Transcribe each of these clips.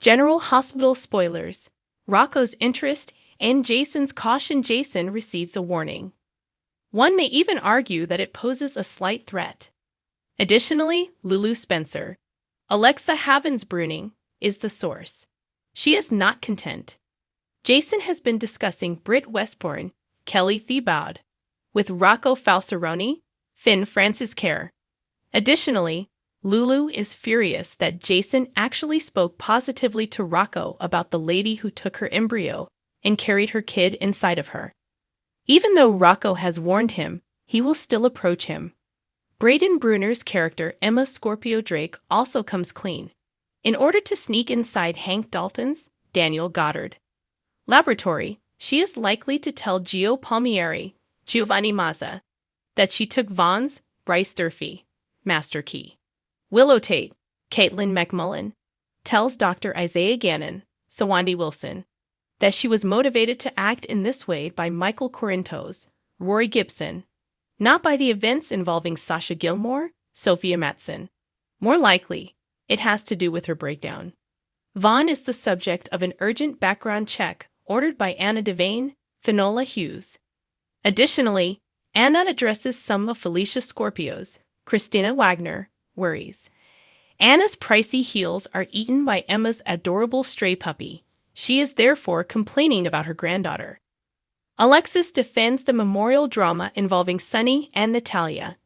General Hospital spoilers. Rocco's interest and Jason's caution. Jason receives a warning. One may even argue that it poses a slight threat. Additionally, Lulu Spencer, Alexa Havens-Bruning, is the source. She is not content. Jason has been discussing Britt Westbourne, Kelly Thiebaud, with Rocco Falsaroni, Finn Francis Kerr. Additionally, Lulu is furious that Jason actually spoke positively to Rocco about the lady who took her embryo and carried her kid inside of her. Even though Rocco has warned him, he will still approach him. Braden Bruner's character Emma Scorpio Drake also comes clean, in order to sneak inside Hank Dalton's, Daniel Goddard, laboratory. She is likely to tell Gio Palmieri, Giovanni Mazza, that she took Vaughn's Bryce Durfee master key. Willow Tate, Caitlin McMullen, tells Dr. Isaiah Gannon, Sawandi Wilson, that she was motivated to act in this way by Michael Corinthos, Rory Gibson, not by the events involving Sasha Gilmore, Sophia Matson. More likely, it has to do with her breakdown. Vaughn is the subject of an urgent background check ordered by Anna Devane, Finola Hughes. Additionally, Anna addresses some of Felicia Scorpio's, Christina Wagner, worries. Anna's pricey heels are eaten by Emma's adorable stray puppy. She is therefore complaining about her granddaughter. Alexis defends the memorial drama involving Sunny and Natalia.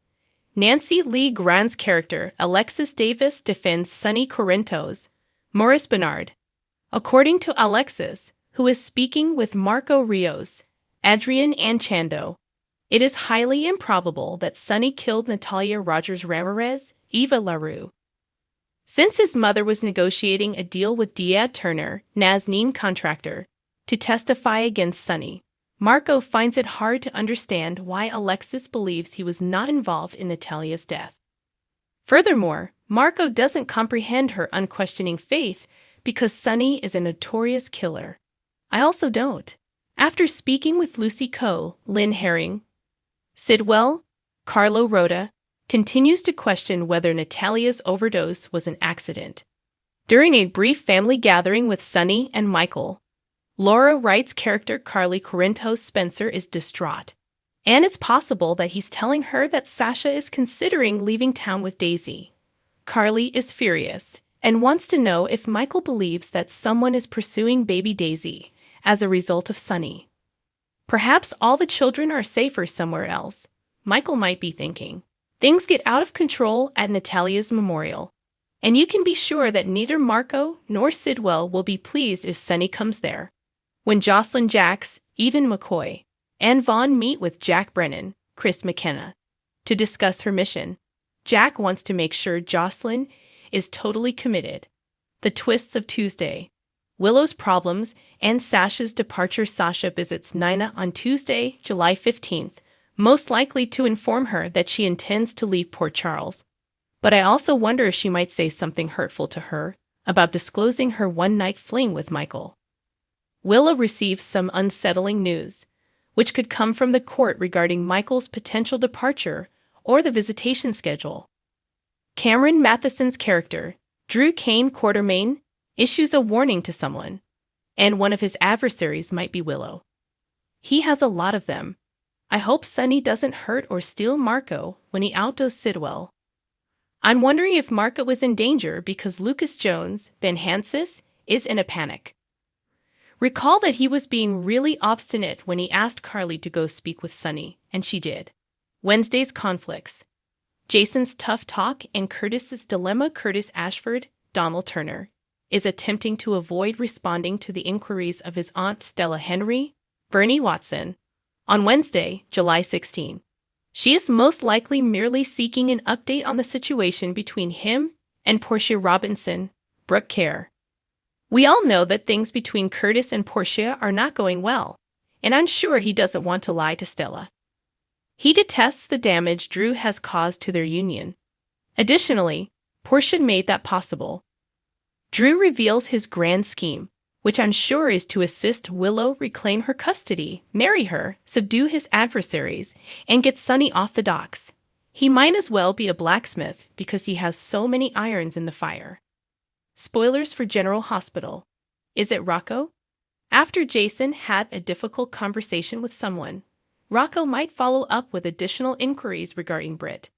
Nancy Lee Grant's character Alexis Davis defends Sunny Corinthos, Maurice Bernard. According to Alexis, who is speaking with Marco Rios, Adrian Anchando, it is highly improbable that Sunny killed Natalia Rogers Ramirez, Eva LaRue. Since his mother was negotiating a deal with Diaz Turner, Nazneen contractor, to testify against Sunny, Marco finds it hard to understand why Alexis believes he was not involved in Natalia's death. Furthermore, Marco doesn't comprehend her unquestioning faith because Sunny is a notorious killer. I also don't. After speaking with Lucy Coe, Lynn Herring, Sidwell, Carlo Rota, continues to question whether Natalia's overdose was an accident. During a brief family gathering with Sunny and Michael, Laura Wright's character Carly Corinthos Spencer is distraught, and it's possible that he's telling her that Sasha is considering leaving town with Daisy. Carly is furious and wants to know if Michael believes that someone is pursuing baby Daisy as a result of Sunny. Perhaps all the children are safer somewhere else, Michael might be thinking. Things get out of control at Natalia's memorial, and you can be sure that neither Marco nor Sidwell will be pleased if Sunny comes there. When Jocelyn Jacks, Eden McCoy, and Vaughn meet with Jack Brennan, Chris McKenna, to discuss her mission, Jack wants to make sure Jocelyn is totally committed. The twists of Tuesday, Willow's problems, and Sasha's departure. Sasha visits Nina on Tuesday, July 15th, most likely to inform her that she intends to leave Port Charles. But I also wonder if she might say something hurtful to her about disclosing her one-night fling with Michael. Willow receives some unsettling news, which could come from the court regarding Michael's potential departure or the visitation schedule. Cameron Matheson's character, Drew Kane Quartermain, issues a warning to someone, and one of his adversaries might be Willow. He has a lot of them. I hope Sunny doesn't hurt or steal Marco when he outdoes Sidwell. I'm wondering if Marco is in danger because Lucas Jones, Ben Hansis, is in a panic. Recall that he was being really obstinate when he asked Carly to go speak with Sunny, and she did. Wednesday's conflicts. Jason's tough talk and Curtis's dilemma. Curtis Ashford, Donald Turner, is attempting to avoid responding to the inquiries of his aunt Stella Henry, Bernie Watson, on Wednesday, July 16. She is most likely merely seeking an update on the situation between him and Portia Robinson, Brooke Kerr. We all know that things between Curtis and Portia are not going well, and I'm sure he doesn't want to lie to Stella. He detests the damage Drew has caused to their union. Additionally, Portia made that possible. Drew reveals his grand scheme, which I'm sure is to assist Willow reclaim her custody, marry her, subdue his adversaries, and get Sunny off the docks. He might as well be a blacksmith because he has so many irons in the fire. Spoilers for General Hospital. Is it Rocco? After Jason had a difficult conversation with someone, Rocco might follow up with additional inquiries regarding Britt.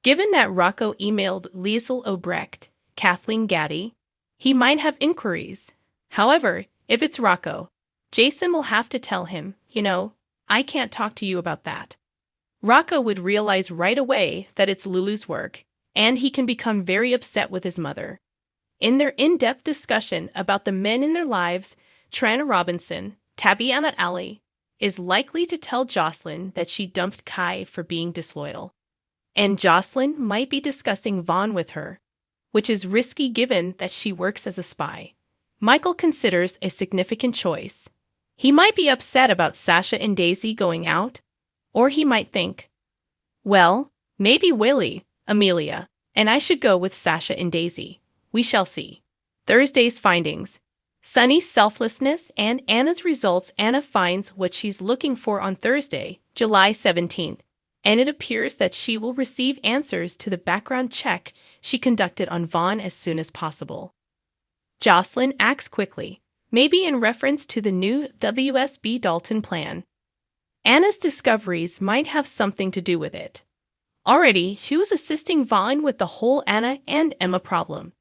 Given that Rocco emailed Liesl Obrecht, Kathleen Gaddy, he might have inquiries. However, if it's Rocco, Jason will have to tell him, I can't talk to you about that. Rocco would realize right away that it's Lulu's work, and he can become very upset with his mother. In their in-depth discussion about the men in their lives, Trana Robinson, Tabiana Ali, is likely to tell Jocelyn that she dumped Kai for being disloyal. And Jocelyn might be discussing Vaughn with her, which is risky given that she works as a spy. Michael considers a significant choice. He might be upset about Sasha and Daisy going out, or he might think, well, maybe Willie, Amelia, and I should go with Sasha and Daisy. We shall see. Thursday's findings. Sunny's selflessness and Anna's results. Anna finds what she's looking for on Thursday, July 17th, and it appears that she will receive answers to the background check she conducted on Vaughn as soon as possible. Jocelyn acts quickly, maybe in reference to the new WSB Dalton plan. Anna's discoveries might have something to do with it. Already, she was assisting Vaughn with the whole Anna and Emma problem.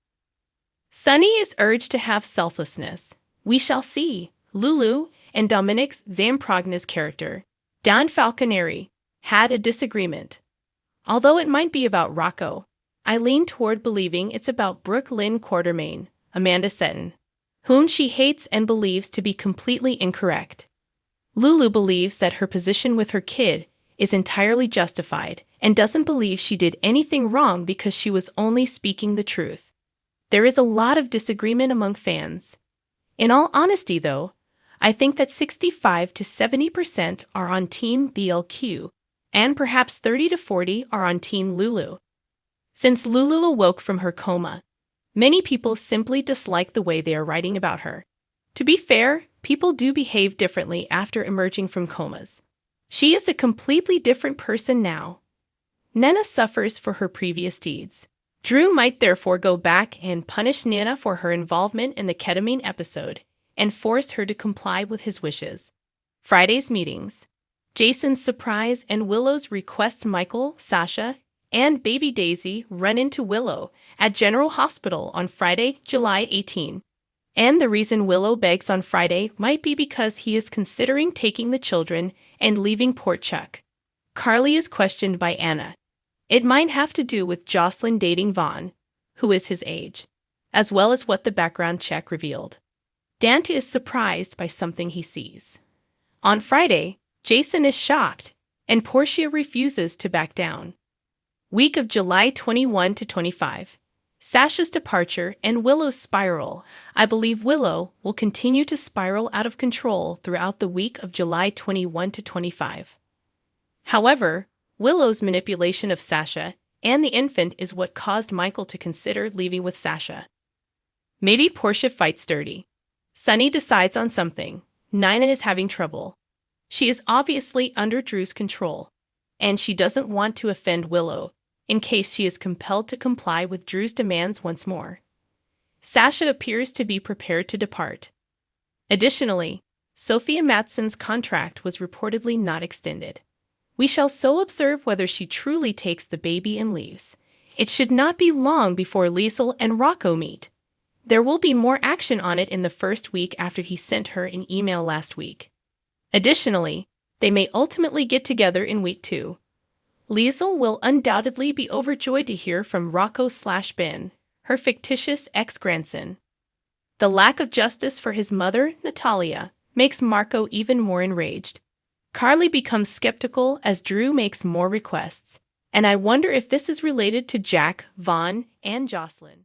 Sunny is urged to have selflessness. We shall see. Lulu and Dominic's Zamprogna's character, Dan Falconeri, had a disagreement. Although it might be about Rocco, I lean toward believing it's about Brooke Lynn Quartermain, Amanda Seton, whom she hates and believes to be completely incorrect. Lulu believes that her position with her kid is entirely justified and doesn't believe she did anything wrong because she was only speaking the truth. There is a lot of disagreement among fans. In all honesty, though, I think that 65 to 70% are on Team BLQ, and perhaps 30 to 40 are on Team Lulu. Since Lulu awoke from her coma, many people simply dislike the way they are writing about her. To be fair, people do behave differently after emerging from comas. She is a completely different person now. Nena suffers for her previous deeds. Drew might therefore go back and punish Nina for her involvement in the ketamine episode and force her to comply with his wishes. Friday's meetings. Jason's surprise and Willow's request. Michael, Sasha, and baby Daisy run into Willow at General Hospital on Friday, July 18. And the reason Willow begs on Friday might be because he is considering taking the children and leaving Port Chuck. Carly is questioned by Anna. It might have to do with Jocelyn dating Vaughn, who is his age, as well as what the background check revealed. Dante is surprised by something he sees. On Friday, Jason is shocked, and Portia refuses to back down. Week of July 21 to 25. Sasha's departure and Willow's spiral. I believe Willow will continue to spiral out of control throughout the week of July 21 to 25. However, Willow's manipulation of Sasha and the infant is what caused Michael to consider leaving with Sasha. Maybe Portia fights dirty. Sunny decides on something. Nina is having trouble. She is obviously under Drew's control, and she doesn't want to offend Willow in case she is compelled to comply with Drew's demands once more. Sasha appears to be prepared to depart. Additionally, Sophia Matson's contract was reportedly not extended. We shall so observe whether she truly takes the baby and leaves. It should not be long before Liesl and Rocco meet. There will be more action on it in the first week after he sent her an email last week. Additionally, they may ultimately get together in week 2. Liesl will undoubtedly be overjoyed to hear from Rocco/Ben, her fictitious ex-grandson. The lack of justice for his mother, Natalia, makes Marco even more enraged. Carly becomes skeptical as Drew makes more requests, and I wonder if this is related to Jack, Vaughn, and Jocelyn.